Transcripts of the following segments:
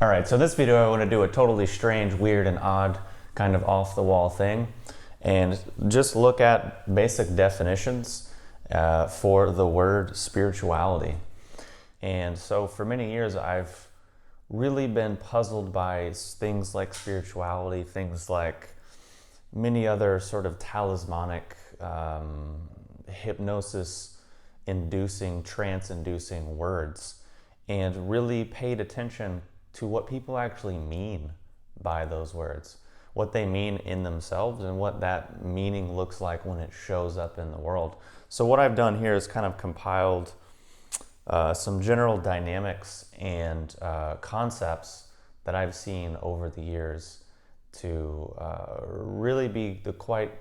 All right, so this video I want to do a totally strange, weird, and odd kind of off-the-wall thing and just look at basic definitions for the word spirituality. And so for many years I've really been puzzled by things like spirituality, things like many other sort of talismanic, hypnosis-inducing, trance-inducing words, and really paid attention to what people actually mean by those words, what they mean in themselves, and what that meaning looks like when it shows up in the world. So what I've done here is kind of compiled some general dynamics and concepts that I've seen over the years to really be the quite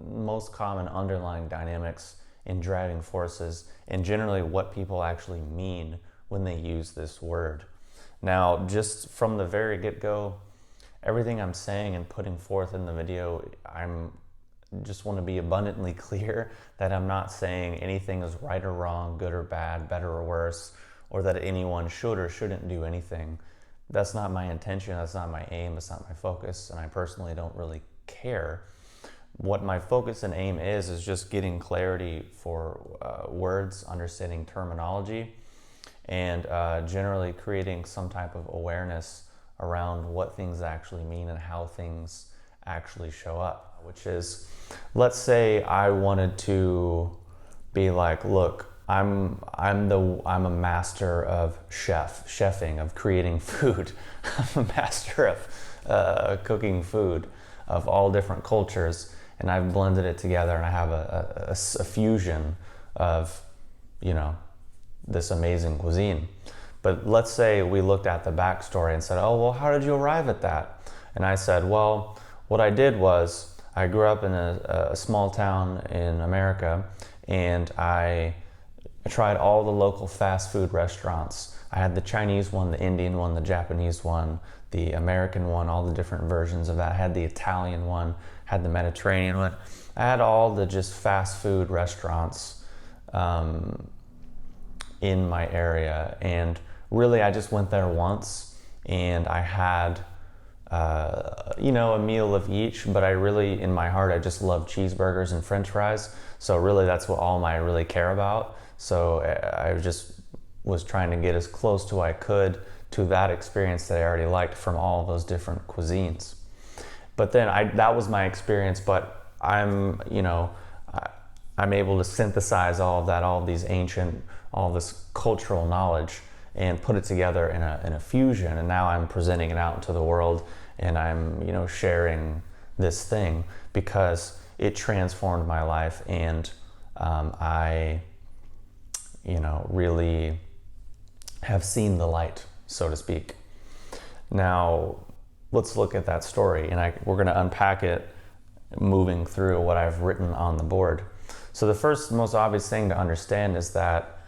most common underlying dynamics and driving forces, and generally what people actually mean when they use this word. Now, just from the very get-go, everything I'm saying and putting forth in the video, just want to be abundantly clear that I'm not saying anything is right or wrong, good or bad, better or worse, or that anyone should or shouldn't do anything. That's not my intention, that's not my aim, that's not my focus, and I personally don't really care. What my focus and aim is just getting clarity for words, understanding terminology, and generally creating some type of awareness around what things actually mean and how things actually show up. Which is, let's say I wanted to be like, look, I'm a master of chefing, of creating food. I'm a master of cooking food of all different cultures, and I've blended it together, and I have a fusion of, this amazing cuisine. But let's say we looked at the backstory and said, oh, well, how did you arrive at that? And I said, well, what I did was I grew up in a small town in America, and I tried all the local fast food restaurants. I had the Chinese one, the Indian one, the Japanese one, the American one, all the different versions of that. I had the Italian one, had the Mediterranean one. I had all the just fast food restaurants in my area, and really I just went there once, and I had a meal of each, but I really, in my heart, I just love cheeseburgers and french fries, so really that's what all I really care about. So I just was trying to get as close to I could to that experience that I already liked from all of those different cuisines. But then that was my experience, but I'm able to synthesize all of that, all of these ancient, all this cultural knowledge, and put it together in a fusion, and now I'm presenting it out into the world, and I'm sharing this thing because it transformed my life, and I really have seen the light, so to speak. Now let's look at that story, and we're going to unpack it moving through what I've written on the board. So the first most obvious thing to understand is that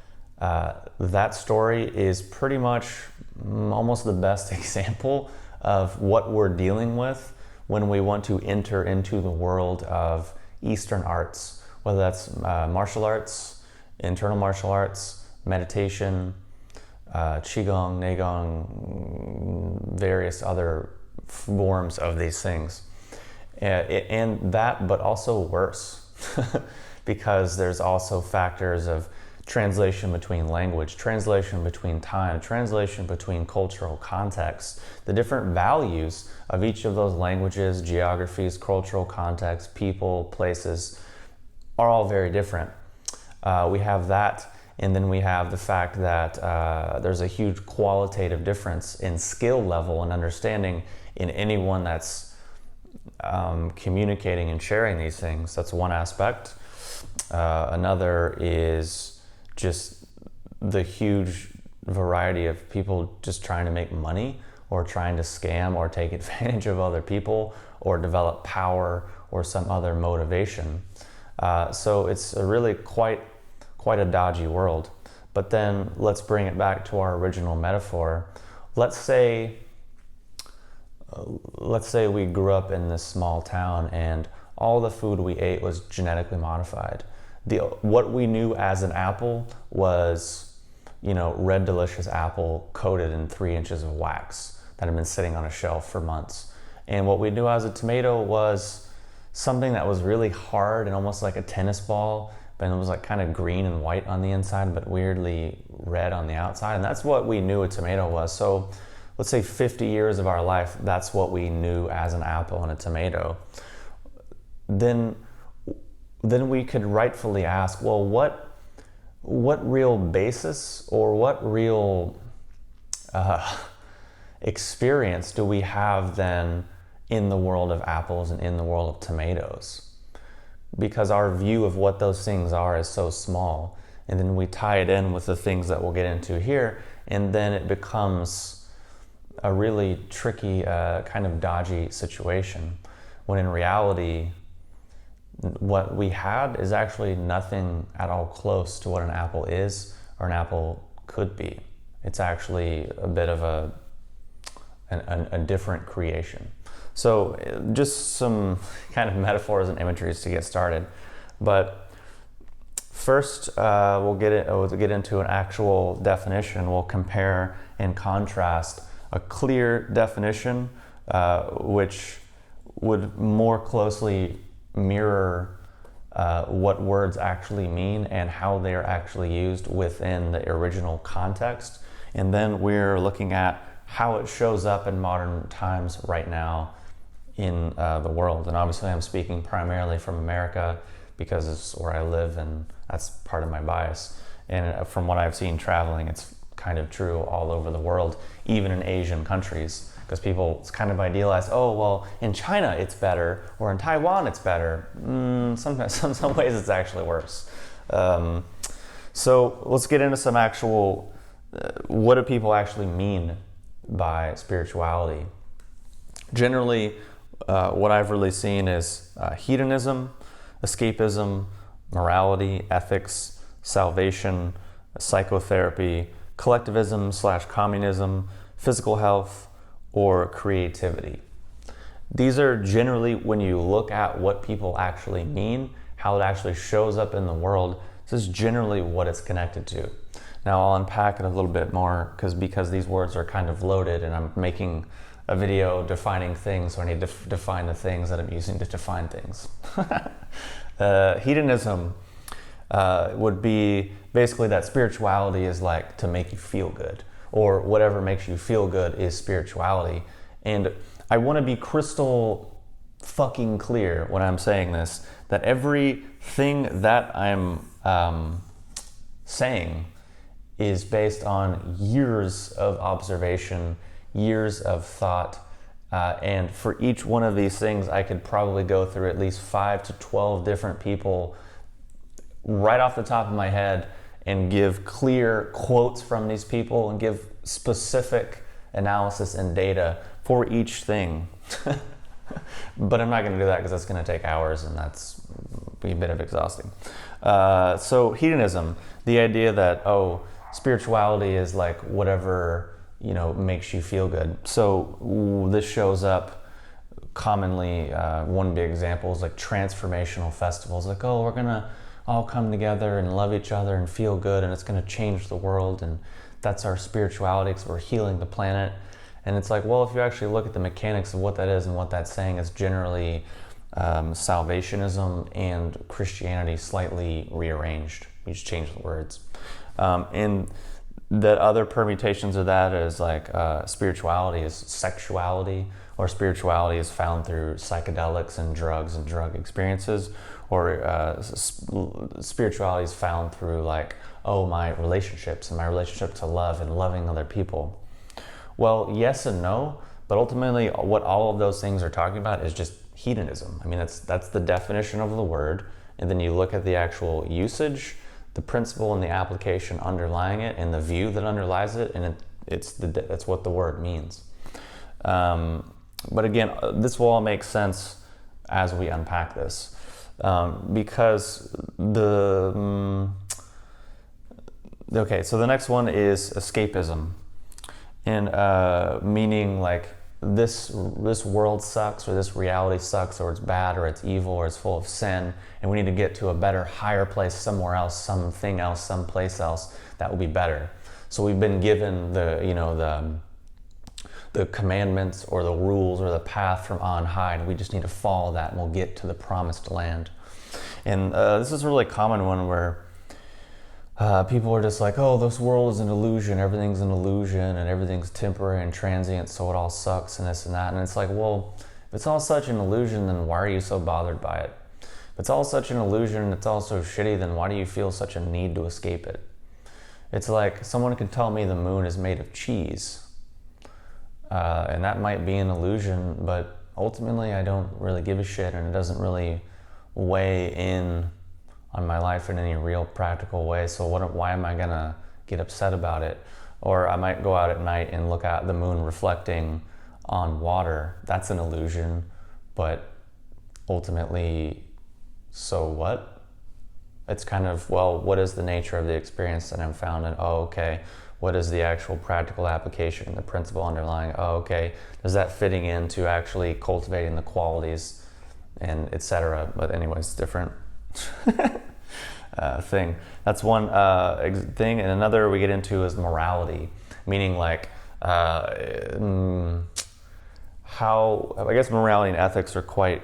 that story is pretty much almost the best example of what we're dealing with when we want to enter into the world of Eastern arts, whether that's martial arts, internal martial arts, meditation, Qigong, Neigong, various other forms of these things. And that, but also worse, because there's also factors of translation between language, translation between time, translation between cultural contexts. The different values of each of those languages, geographies, cultural contexts, people, places, are all very different. We have that, and then we have the fact that there's a huge qualitative difference in skill level and understanding in anyone that's communicating and sharing these things. That's one aspect. Another is just the huge variety of people just trying to make money, or trying to scam or take advantage of other people, or develop power or some other motivation. So it's a really quite a dodgy world. But then let's bring it back to our original metaphor. Let's say we grew up in this small town and all the food we ate was genetically modified. What we knew as an apple was, red delicious apple coated in 3 inches of wax. that had been sitting on a shelf for months. And what we knew as a tomato was something that was really hard and almost like a tennis ball, but it was like kind of green and white on the inside, but weirdly red on the outside. And that's what we knew a tomato was. So let's say 50 years of our life, that's what we knew as an apple and a tomato. Then we could rightfully ask, well, what real basis or what real experience do we have then in the world of apples and in the world of tomatoes? Because our view of what those things are is so small. And then we tie it in with the things that we'll get into here, and then it becomes a really tricky, kind of dodgy situation, when in reality, what we had is actually nothing at all close to what an apple is or an apple could be. It's actually a bit of a different creation. So just some kind of metaphors and imageries to get started. But first, we'll get into an actual definition. We'll compare and contrast a clear definition, which would more closely mirror what words actually mean and how they are actually used within the original context. And then we're looking at how it shows up in modern times right now in the world. And obviously I'm speaking primarily from America because it's where I live and that's part of my bias. And from what I've seen traveling, it's kind of true all over the world, even in Asian countries, because people kind of idealize, oh, well, in China it's better, or in Taiwan it's better. Some ways it's actually worse. So let's get into some actual, what do people actually mean by spirituality? Generally, what I've really seen is hedonism, escapism, morality, ethics, salvation, psychotherapy, collectivism / communism, physical health, or creativity. These are generally, when you look at what people actually mean, how it actually shows up in the world, this is generally what it's connected to. Now I'll unpack it a little bit more because these words are kind of loaded and I'm making a video defining things, so I need to define the things that I'm using to define things. Hedonism would be basically that spirituality is like to make you feel good, or whatever makes you feel good is spirituality. And I want to be crystal fucking clear when I'm saying this, that everything that I'm saying is based on years of observation, years of thought, and for each one of these things I could probably go through at least 5 to 12 different people right off the top of my head and give clear quotes from these people and give specific analysis and data for each thing. But I'm not going to do that because that's going to take hours and that's be a bit of exhausting. So hedonism, the idea that, oh, spirituality is like whatever, makes you feel good. So this shows up commonly, one big example is like transformational festivals, like, oh, we're going to all come together and love each other and feel good and it's going to change the world, and that's our spirituality because we're healing the planet. And it's like, well, if you actually look at the mechanics of what that is and what that's saying, is generally salvationism and Christianity slightly rearranged. You just change the words. And the other permutations of that is like spirituality is sexuality, or spirituality is found through psychedelics and drug experiences, or spirituality is found through like, oh, my relationships and my relationship to love and loving other people. Well, yes and no, but ultimately what all of those things are talking about is just hedonism. I mean, that's the definition of the word, and then you look at the actual usage, the principle and the application underlying it, and the view that underlies it, and that's what the word means. But again, this will all make sense as we unpack this, because okay, so the next one is escapism, and meaning like this world sucks, or this reality sucks, or it's bad, or it's evil, or it's full of sin, and we need to get to a better, higher place somewhere else, something else, someplace else that will be better. So we've been given the the commandments or the rules or the path from on high, and we just need to follow that and we'll get to the promised land. And this is a really common one where people are just like, oh, this world is an illusion, everything's an illusion, and everything's temporary and transient, so it all sucks and this and that. And it's like, well, if it's all such an illusion, then why are you so bothered by it? If it's all such an illusion and it's all so shitty, then why do you feel such a need to escape it? It's like someone could tell me the moon is made of cheese, and that might be an illusion, but ultimately I don't really give a shit, and it doesn't really weigh in on my life in any real practical way. So why am I gonna get upset about it? Or I might go out at night and look at the moon reflecting on water. That's an illusion, but ultimately, so what? It's kind of, well, what is the nature of the experience that I'm found in? Oh, okay. What is the actual practical application, the principle underlying? Oh, okay. Is that fitting into actually cultivating the qualities and etc.? But anyways, different thing. That's one thing. And another we get into is morality, meaning like how, I guess morality and ethics are quite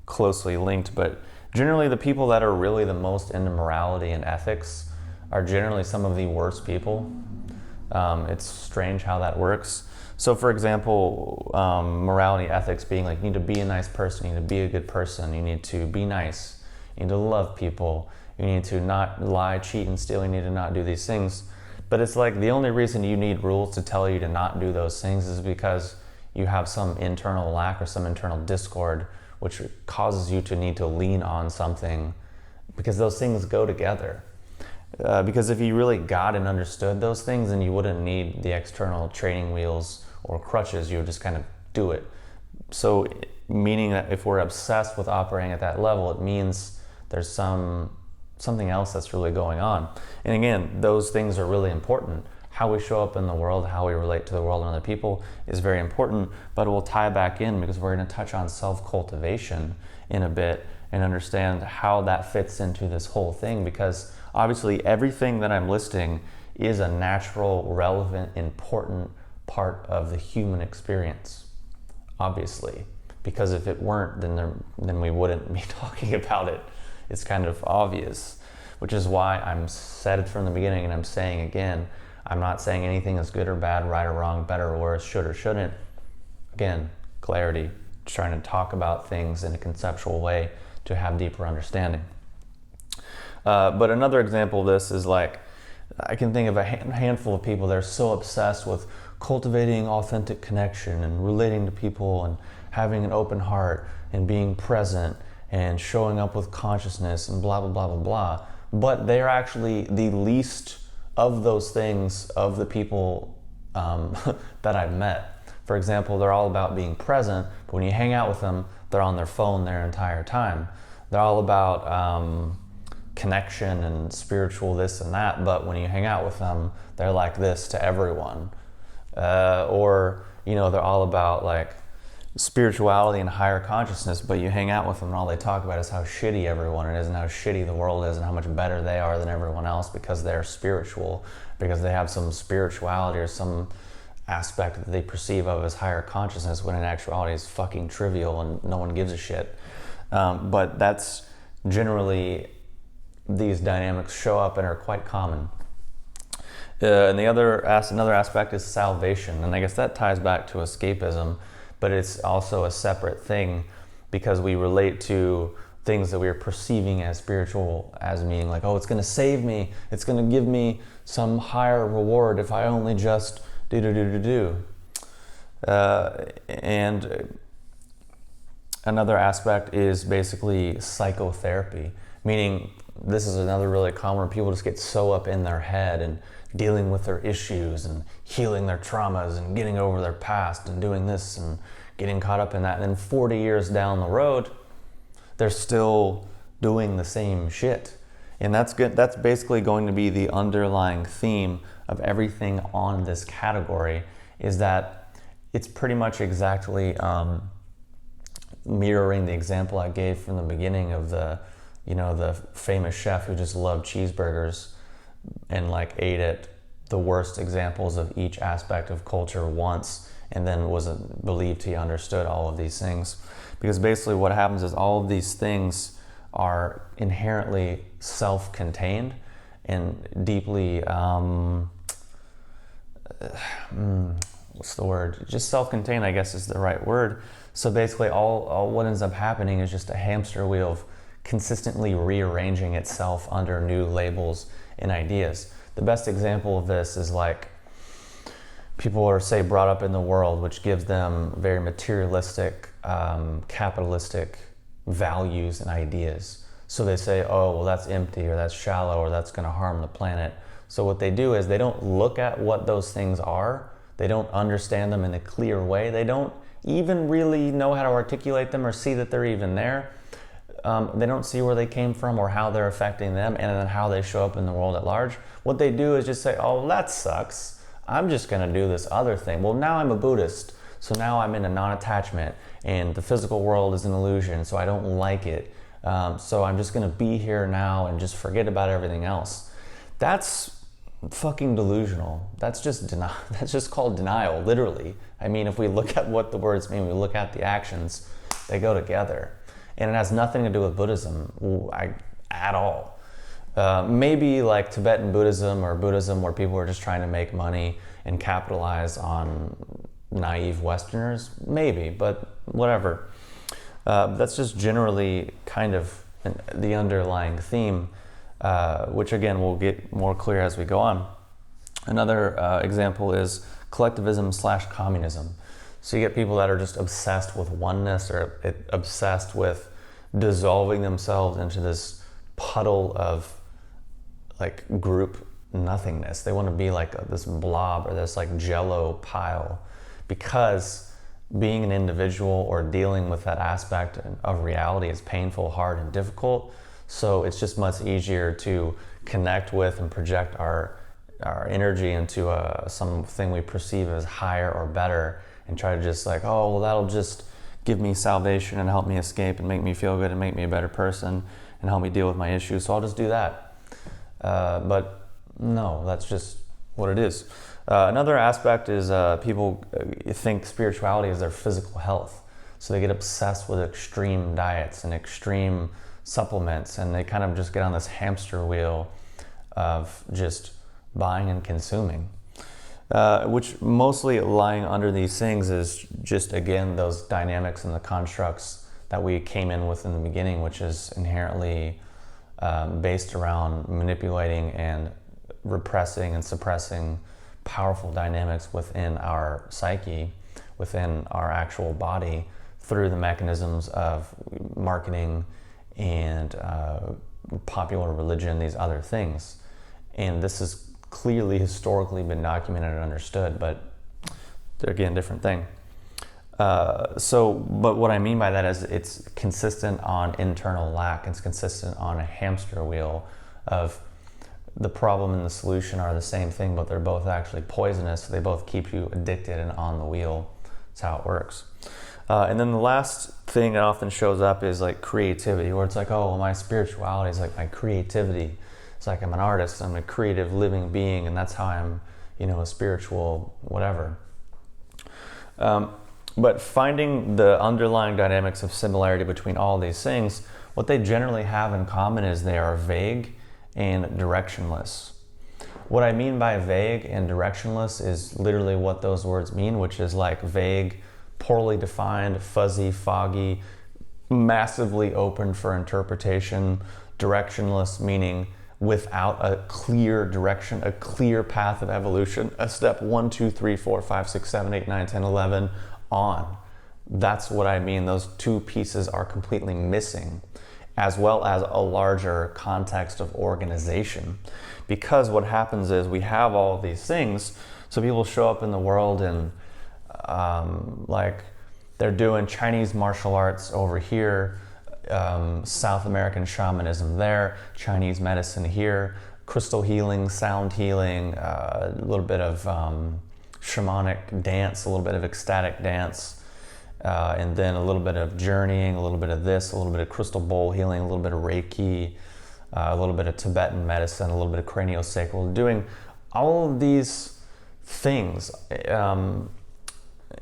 closely linked, but generally the people that are really the most into morality and ethics are generally some of the worst people. It's strange how that works. So for example, morality, ethics being like, you need to be a nice person, you need to be a good person, you need to be nice, you need to love people, you need to not lie, cheat, and steal, you need to not do these things. But it's like the only reason you need rules to tell you to not do those things is because you have some internal lack or some internal discord which causes you to need to lean on something, because those things go together. Because if you really got and understood those things, then you wouldn't need the external training wheels or crutches, you would just kind of do it. So meaning that if we're obsessed with operating at that level, it means there's something else that's really going on. And again, those things are really important. How we show up in the world, how we relate to the world and other people is very important, but it will tie back in because we're going to touch on self-cultivation in a bit and understand how that fits into this whole thing, because obviously everything that I'm listing is a natural, relevant, important part of the human experience, obviously, because if it weren't, then we wouldn't be talking about it. It's kind of obvious, which is why I'm said it from the beginning and I'm saying again, I'm not saying anything is good or bad, right or wrong, better or worse, should or shouldn't. Again, clarity, trying to talk about things in a conceptual way to have deeper understanding. But another example of this is like, I can think of a handful of people that are so obsessed with cultivating authentic connection and relating to people and having an open heart and being present and showing up with consciousness and blah, blah, blah, blah, blah. But they're actually the least of those things of the people that I've met. For example, they're all about being present, but when you hang out with them, they're on their phone their entire time. They're all about connection and spiritual this and that, but when you hang out with them, they're like this to everyone. Or, they're all about like spirituality and higher consciousness, but you hang out with them and all they talk about is how shitty everyone is and how shitty the world is and how much better they are than everyone else because they're spiritual, because they have some spirituality or some aspect that they perceive of as higher consciousness, when in actuality is fucking trivial and no one gives a shit. But that's generally, these dynamics show up and are quite common. And another aspect is salvation, and I guess that ties back to escapism, but it's also a separate thing because we relate to things that we are perceiving as spiritual as meaning like, oh, it's going to save me, it's going to give me some higher reward if I only just do. And another aspect is basically psychotherapy, meaning this is another really common where people just get so up in their head and dealing with their issues and healing their traumas and getting over their past and doing this and getting caught up in that. And then 40 years down the road, they're still doing the same shit. And that's good. That's basically going to be the underlying theme of everything on this category, is that it's pretty much exactly mirroring the example I gave from the beginning of the famous chef who just loved cheeseburgers and like ate at the worst examples of each aspect of culture once and then wasn't believed he understood all of these things. Because basically what happens is all of these things are inherently self-contained and deeply, what's the word? Just self-contained, I guess, is the right word. So basically all what ends up happening is just a hamster wheel of consistently rearranging itself under new labels and ideas. The best example of this is like people are, say, brought up in the world, which gives them very materialistic, capitalistic values and ideas. So they say, oh, well, that's empty, or that's shallow, or that's going to harm the planet. So what they do is they don't look at what those things are. They don't understand them in a clear way. They don't even really know how to articulate them or see that they're even there. They don't see where they came from or how they're affecting them, and then how they show up in the world at large. What they do is just say, oh, well, that sucks. I'm just going to do this other thing. Well, now I'm a Buddhist, so now I'm in a non-attachment, and the physical world is an illusion, so I don't like it. So I'm just going to be here now and just forget about everything else. That's fucking delusional. That's just that's just called denial, literally. I mean, if we look at what the words mean, we look at the actions, they go together. And it has nothing to do with Buddhism at all. Maybe like Tibetan Buddhism or Buddhism, where people are just trying to make money and capitalize on naive Westerners, maybe, but whatever. That's just generally kind of the underlying theme, which again will get more clear as we go on. Another example is collectivism/communism. So you get people that are just obsessed with oneness, or obsessed with dissolving themselves into this puddle of like group nothingness. They want to be like this blob or this like jello pile, because being an individual or dealing with that aspect of reality is painful, hard, and difficult. So it's just much easier to connect with and project our energy into something we perceive as higher or better, and try to just like, oh, well, that'll just give me salvation and help me escape and make me feel good and make me a better person and help me deal with my issues, so I'll just do that. But no, that's just what it is. Another aspect is people think spirituality is their physical health. So they get obsessed with extreme diets and extreme supplements, and they kind of just get on this hamster wheel of just buying and consuming. Which mostly lying under these things is just, again, those dynamics and the constructs that we came in with in the beginning, which is inherently based around manipulating and repressing and suppressing powerful dynamics within our psyche, within our actual body, through the mechanisms of marketing and popular religion, these other things. And this has clearly historically been documented and understood, but again, different thing. But what I mean by that is it's consistent on internal lack. It's consistent on a hamster wheel of the problem and the solution are the same thing, but they're both actually poisonous. So they both keep you addicted and on the wheel. That's how it works. And then the last thing that often shows up is like creativity, where it's like, oh, well, my spirituality is like my creativity. It's like I'm an artist, I'm a creative living being, and that's how I'm, a spiritual whatever. But finding the underlying dynamics of similarity between all these things, what they generally have in common is they are vague and directionless. What I mean by vague and directionless is literally what those words mean, which is like vague, poorly defined, fuzzy, foggy, massively open for interpretation. Directionless meaning without a clear direction, a clear path of evolution, a step 1, 2, 3, 4, 5, 6, 7, 8, 9, 10, 11 on. That's what I mean. Those two pieces are completely missing, as well as a larger context of organization. Because what happens is we have all of these things, so people show up in the world and like they're doing Chinese martial arts over here, South American shamanism there, Chinese medicine here, crystal healing, sound healing, a little bit of shamanic dance, a little bit of ecstatic dance, and then a little bit of journeying, a little bit of this, a little bit of crystal bowl healing, a little bit of Reiki, a little bit of Tibetan medicine, a little bit of craniosacral, doing all of these things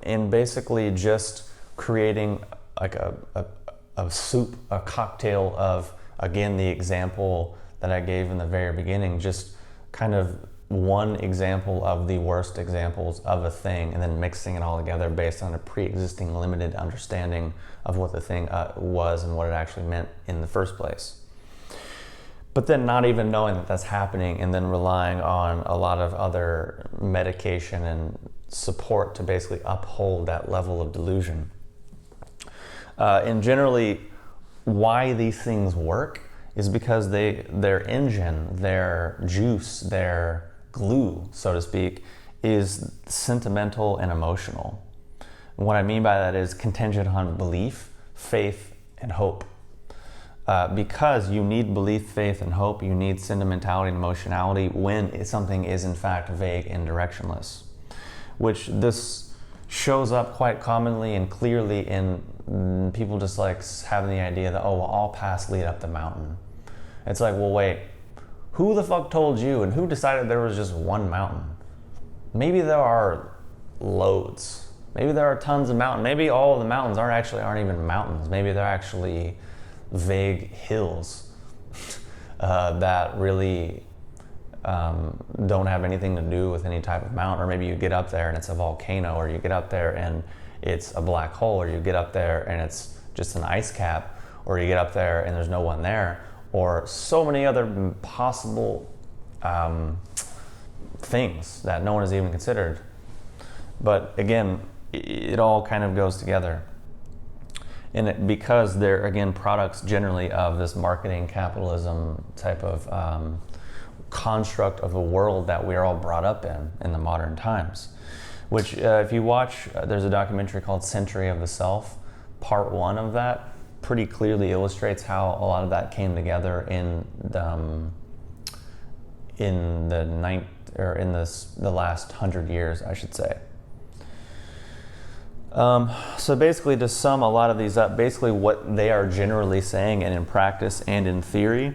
in basically just creating like a soup, a cocktail of, again, the example that I gave in the very beginning, just kind of one example of the worst examples of a thing, and then mixing it all together based on a pre-existing limited understanding of what the thing was and what it actually meant in the first place. But then not even knowing that that's happening, and then relying on a lot of other medication and support to basically uphold that level of delusion. And generally, why these things work is because their engine, their juice, their glue, so to speak, is sentimental and emotional. And what I mean by that is contingent on belief, faith, and hope. Because you need belief, faith, and hope, you need sentimentality and emotionality when something is in fact vague and directionless. Which this shows up quite commonly and clearly in people just like having the idea that, oh, well, all paths lead up the mountain. It's like, well, wait, who the fuck told you, and who decided there was just one mountain? Maybe there are loads. Maybe there are tons of mountains. Maybe all of the mountains aren't even mountains. Maybe they're actually vague hills that really don't have anything to do with any type of mountain. Or maybe you get up there and it's a volcano, or you get up there and it's a black hole, or you get up there and it's just an ice cap, or you get up there and there's no one there, or so many other possible things that no one has even considered. But again, it all kind of goes together. And because they're, again, products generally of this marketing capitalism type of construct of a world that we're all brought up in the modern times. Which, if you watch, there's a documentary called Century of the Self. Part 1 of that pretty clearly illustrates how a lot of that came together in the last 100 years, I should say. So basically, to sum a lot of these up, basically what they are generally saying, and in practice and in theory,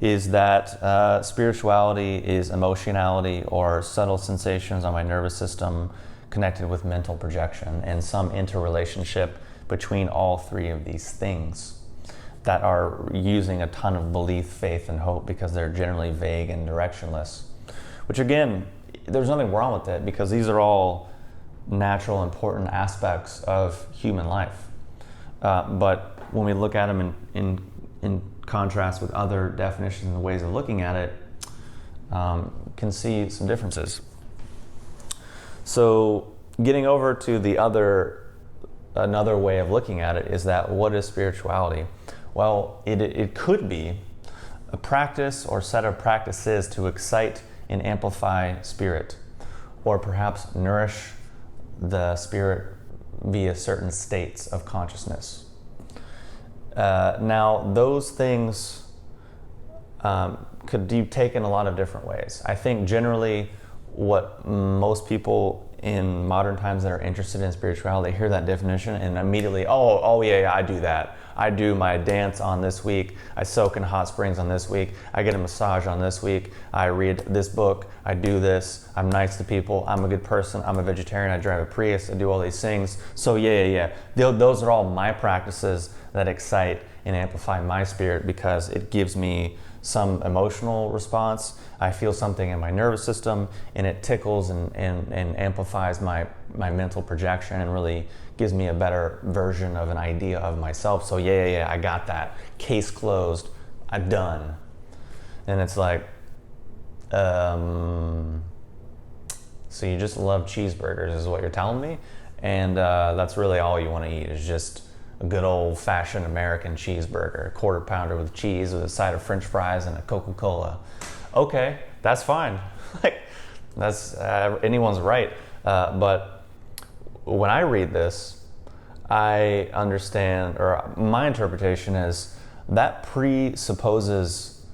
is that spirituality is emotionality or subtle sensations on my nervous system connected with mental projection, and some interrelationship between all three of these things that are using a ton of belief, faith, and hope, because they're generally vague and directionless. Which, again, there's nothing wrong with it, because these are all natural, important aspects of human life. But when we look at them in contrast with other definitions and ways of looking at it, can see some differences. So getting over to another way of looking at it is that, what is spirituality? Well, it could be a practice or set of practices to excite and amplify spirit, or perhaps nourish the spirit via certain states of consciousness. Now, those things could be taken a lot of different ways. I think generally what most people in modern times that are interested in spirituality hear that definition and immediately, oh yeah, I do that. I do my dance on this week. I soak in hot springs on this week. I get a massage on this week. I read this book. I do this. I'm nice to people. I'm a good person. I'm a vegetarian. I drive a Prius. I do all these things. So yeah. Those are all my practices that excite and amplify my spirit, because it gives me some emotional response. I feel something in my nervous system, and it tickles and amplifies my mental projection, and really gives me a better version of an idea of myself. So yeah, I got that. Case closed. I'm done. And it's like, so you just love cheeseburgers is what you're telling me? And that's really all you want to eat, is just a good old-fashioned American cheeseburger, a quarter pounder with cheese with a side of French fries and a Coca-Cola. Okay, that's fine. Like, that's anyone's right. But when I read this, I understand, or my interpretation is, that presupposes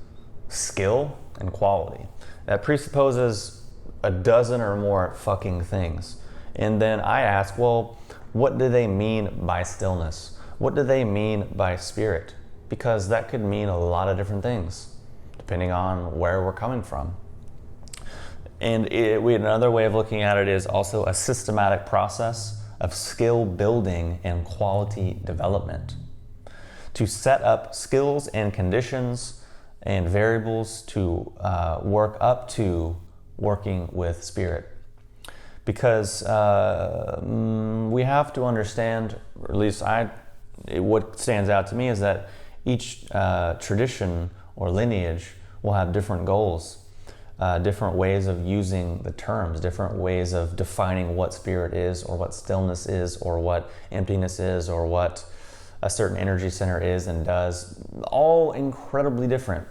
skill and quality. That presupposes a dozen or more fucking things. And then I ask, well, what do they mean by stillness? What do they mean by spirit? Because that could mean a lot of different things, depending on where we're coming from. And another way of looking at it is also a systematic process of skill building and quality development, to set up skills and conditions and variables to work up to working with spirit. Because we have to understand, or at least what stands out to me is that each tradition or lineage will have different goals, different ways of using the terms, different ways of defining what spirit is, or what stillness is, or what emptiness is, or what a certain energy center is and does, all incredibly different.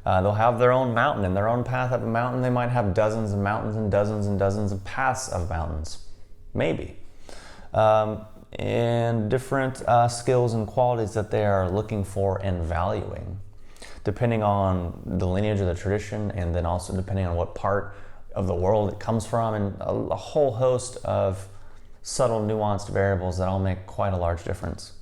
They'll have their own mountain and their own path up a mountain. They might have dozens of mountains and dozens of paths of mountains, maybe. And different skills and qualities that they are looking for and valuing, depending on the lineage of the tradition, and then also depending on what part of the world it comes from, and a whole host of subtle, nuanced variables that all make quite a large difference.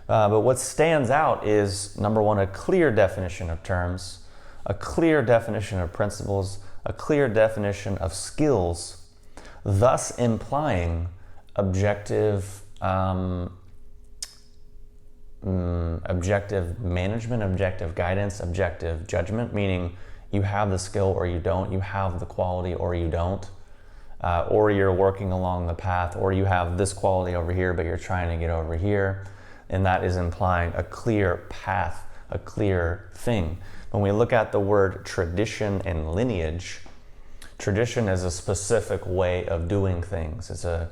But what stands out is, number one, a clear definition of terms, a clear definition of principles, a clear definition of skills, thus implying objective management, objective guidance, objective judgment, meaning you have the skill or you don't, you have the quality or you don't, or you're working along the path, or you have this quality over here but you're trying to get over here. And that is implying a clear path, a clear thing. When we look at the word tradition and lineage, tradition is a specific way of doing things. It's a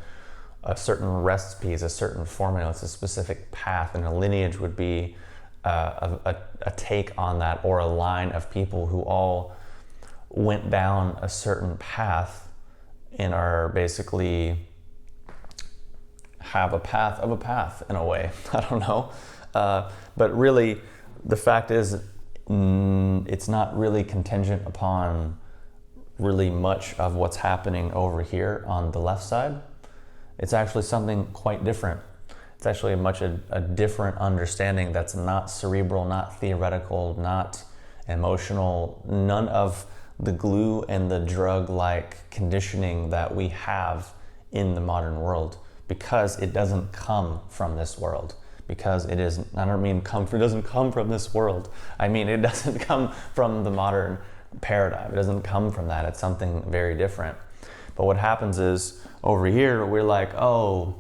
certain recipe, it's a certain formula, it's a specific path, and a lineage would be a take on that, or a line of people who all went down a certain path and are basically have a path of a path in a way. I don't know. But really, the fact is, it's not really contingent upon really much of what's happening over here on the left side. It's actually something quite different. It's actually a different understanding that's not cerebral, not theoretical, not emotional, none of the glue and the drug-like conditioning that we have in the modern world, because it doesn't come from this world. Because it is, I don't mean it doesn't come from this world. I mean, it doesn't come from the modern paradigm. It doesn't come from that. It's something very different. But what happens is, over here, we're like, oh,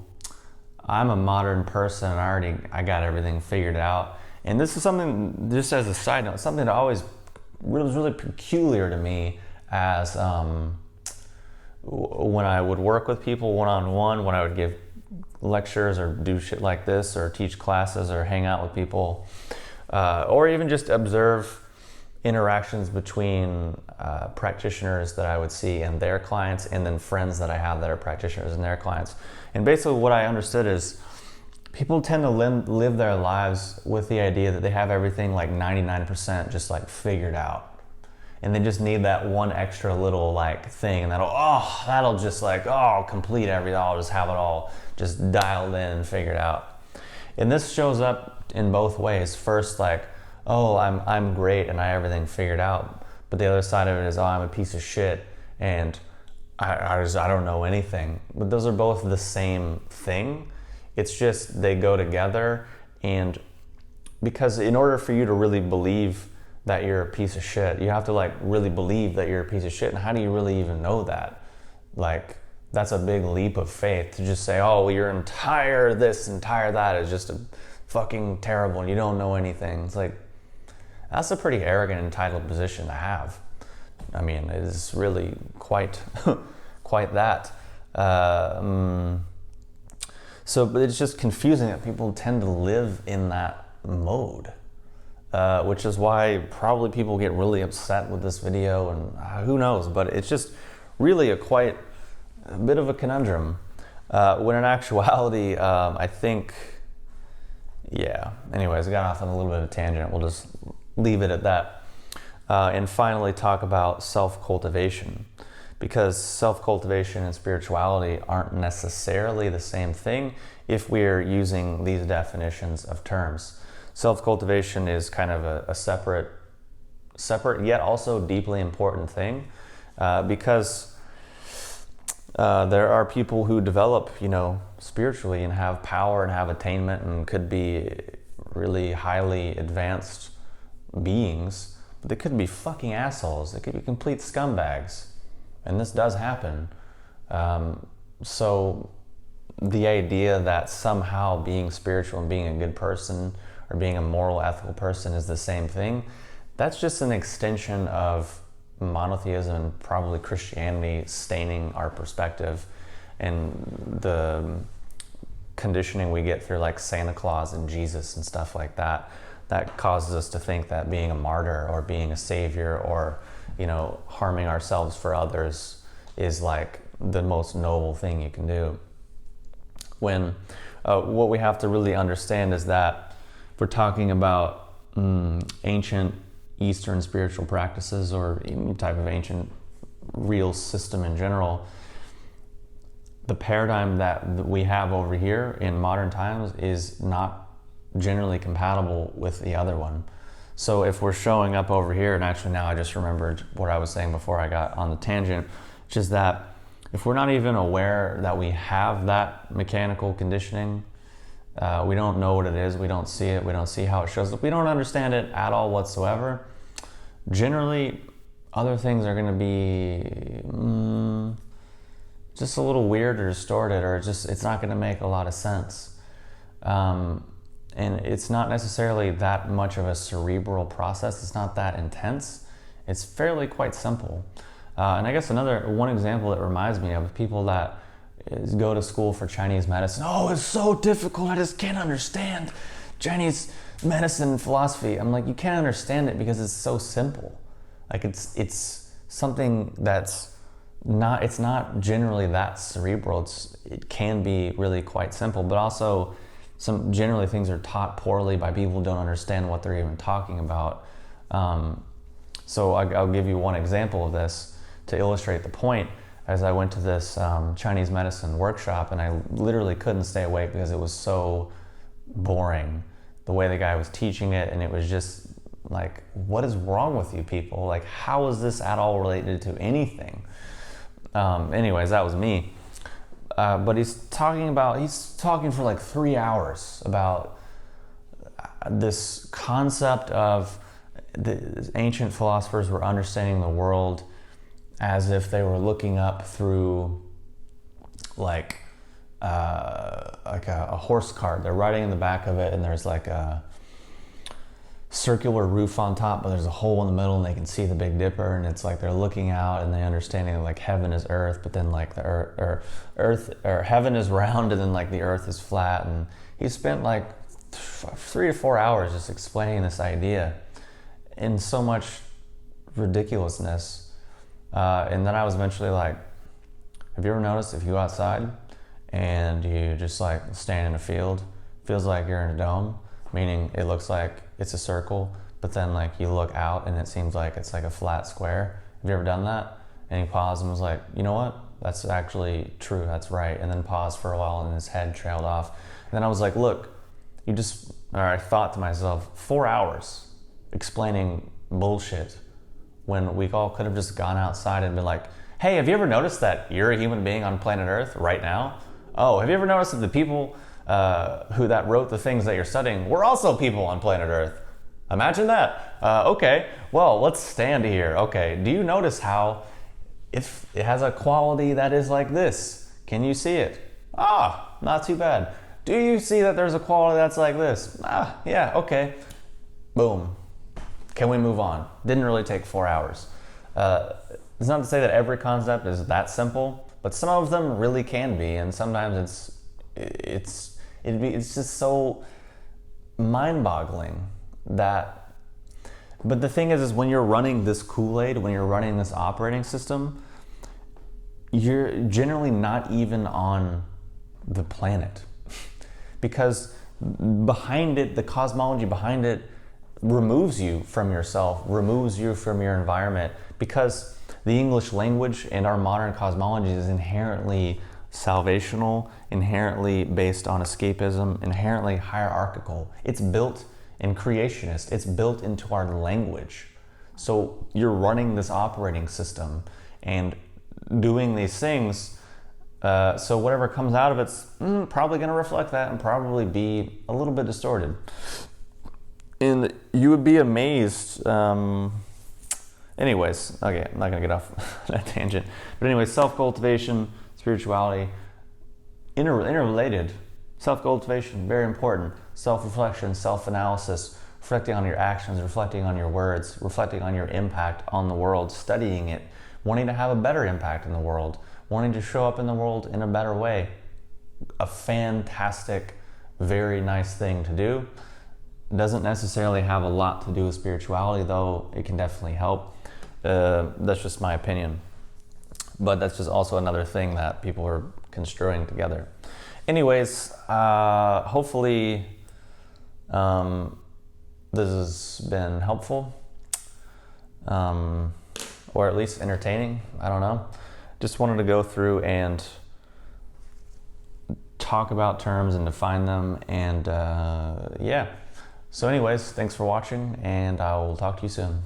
I'm a modern person, I got everything figured out. And this is something, just as a side note, something that always was really peculiar to me as when I would work with people one-on-one, when I would give lectures or do shit like this, or teach classes, or hang out with people, or even just observe interactions between practitioners that I would see and their clients, and then friends that I have that are practitioners and their clients. And basically what I understood is, people tend to live their lives with the idea that they have everything like 99% just like figured out. And they just need that one extra little like thing, and that'll just like, complete everything. I'll just have it all just dialed in and figured out. And this shows up in both ways. First, like, I'm great and I have everything figured out. But the other side of it is, I'm a piece of shit and I don't know anything. But those are both the same thing. It's just they go together, and because in order for you to really believe that you're a piece of shit, you have to like really believe that you're a piece of shit. And how do you really even know that? Like, that's a big leap of faith to just say, your entire this, entire that is just a fucking terrible and you don't know anything. It's like, that's a pretty arrogant, entitled position to have. I mean, it is really quite that. But it's just confusing that people tend to live in that mode, which is why probably people get really upset with this video, and who knows, but it's just really a bit of a conundrum, when in actuality, I think, anyways, I got off on a little bit of a tangent. We'll just leave it at that. And finally talk about self-cultivation, because self-cultivation and spirituality aren't necessarily the same thing if we're using these definitions of terms. Self-cultivation is kind of a separate yet also deeply important thing, because There are people who develop, spiritually and have power and have attainment and could be really highly advanced beings, but they could be fucking assholes. They could be complete scumbags. And this does happen. So the idea that somehow being spiritual and being a good person or being a moral, ethical person is the same thing, that's just an extension of monotheism and probably Christianity staining our perspective and the conditioning we get through like Santa Claus and Jesus and stuff like that, that causes us to think that being a martyr or being a savior or, harming ourselves for others is like the most noble thing you can do. When what we have to really understand is that if we're talking about ancient Eastern spiritual practices or any type of ancient real system in general, the paradigm that we have over here in modern times is not generally compatible with the other one. So if we're showing up over here, and actually now I just remembered what I was saying before I got on the tangent, which is that if we're not even aware that we have that mechanical conditioning, we don't know what it is, we don't see it, we don't see how it shows up, we don't understand it at all whatsoever, generally other things are going to be just a little weird or distorted, or it's not going to make a lot of sense. And it's not necessarily that much of a cerebral process. It's not that intense. It's fairly quite simple. And I guess one example that reminds me of people that go to school for Chinese medicine. Oh, it's so difficult. I just can't understand Chinese medicine and philosophy. I'm like, you can't understand it because it's so simple. Like it's something that's it's not generally that cerebral. It can be really quite simple, but also generally things are taught poorly by people who don't understand what they're even talking about. So I'll give you one example of this to illustrate the point. As I went to this Chinese medicine workshop, and I literally couldn't stay awake because it was so boring the way the guy was teaching it, and it was just like, what is wrong with you people? Like, how is this at all related to anything? Anyways, that was me. But he's talking for like 3 hours about this concept of the ancient philosophers were understanding the world as if they were looking up through like a horse cart. They're riding in the back of it, and there's like a circular roof on top, but there's a hole in the middle, and they can see the Big Dipper, and it's like they're looking out and they're understanding like heaven is earth, but then like the earth or heaven is round, and then like the earth is flat. And he spent like 3 to 4 hours just explaining this idea in so much ridiculousness. And then I was eventually like, have you ever noticed if you go outside and you just like stand in a field, feels like you're in a dome, meaning it looks like it's a circle, but then like you look out and it seems like it's like a flat square. Have you ever done that? And he paused and was like, you know what? That's actually true, that's right. And then paused for a while and his head trailed off. And then I was like, look, I thought to myself, 4 hours explaining bullshit when we all could have just gone outside and been like, hey, have you ever noticed that you're a human being on planet Earth right now? Oh, have you ever noticed that the people who that wrote the things that you're studying were also people on planet Earth? Imagine that. Okay, well, let's stand here. Okay, do you notice how if it has a quality that is like this? Can you see it? Ah, not too bad. Do you see that there's a quality that's like this? Ah, yeah, okay. Boom. Can we move on? Didn't really take 4 hours. It's not to say that every concept is that simple, but some of them really can be, and sometimes it's just so mind-boggling that. But the thing is when you're running this Kool-Aid, when you're running this operating system, you're generally not even on the planet, because behind it, the cosmology behind it removes you from yourself, removes you from your environment, because the English language and our modern cosmology is inherently salvational, inherently based on escapism, inherently hierarchical. It's built in creationist. It's built into our language. So you're running this operating system and doing these things So whatever comes out of it's probably going to reflect that and probably be a little bit distorted. And you would be amazed. Anyways, okay, I'm not going to get off that tangent. But anyways, self-cultivation, spirituality, interrelated. Self-cultivation, very important. Self-reflection, self-analysis, reflecting on your actions, reflecting on your words, reflecting on your impact on the world, studying it, wanting to have a better impact in the world, wanting to show up in the world in a better way. A fantastic, very nice thing to do. Doesn't necessarily have a lot to do with spirituality, though it can definitely help. That's just my opinion. But that's just also another thing that people are construing together. Anyways, hopefully this has been helpful, or at least entertaining. I don't know. Just wanted to go through and talk about terms and define them, and yeah. So anyways, thanks for watching, and I will talk to you soon.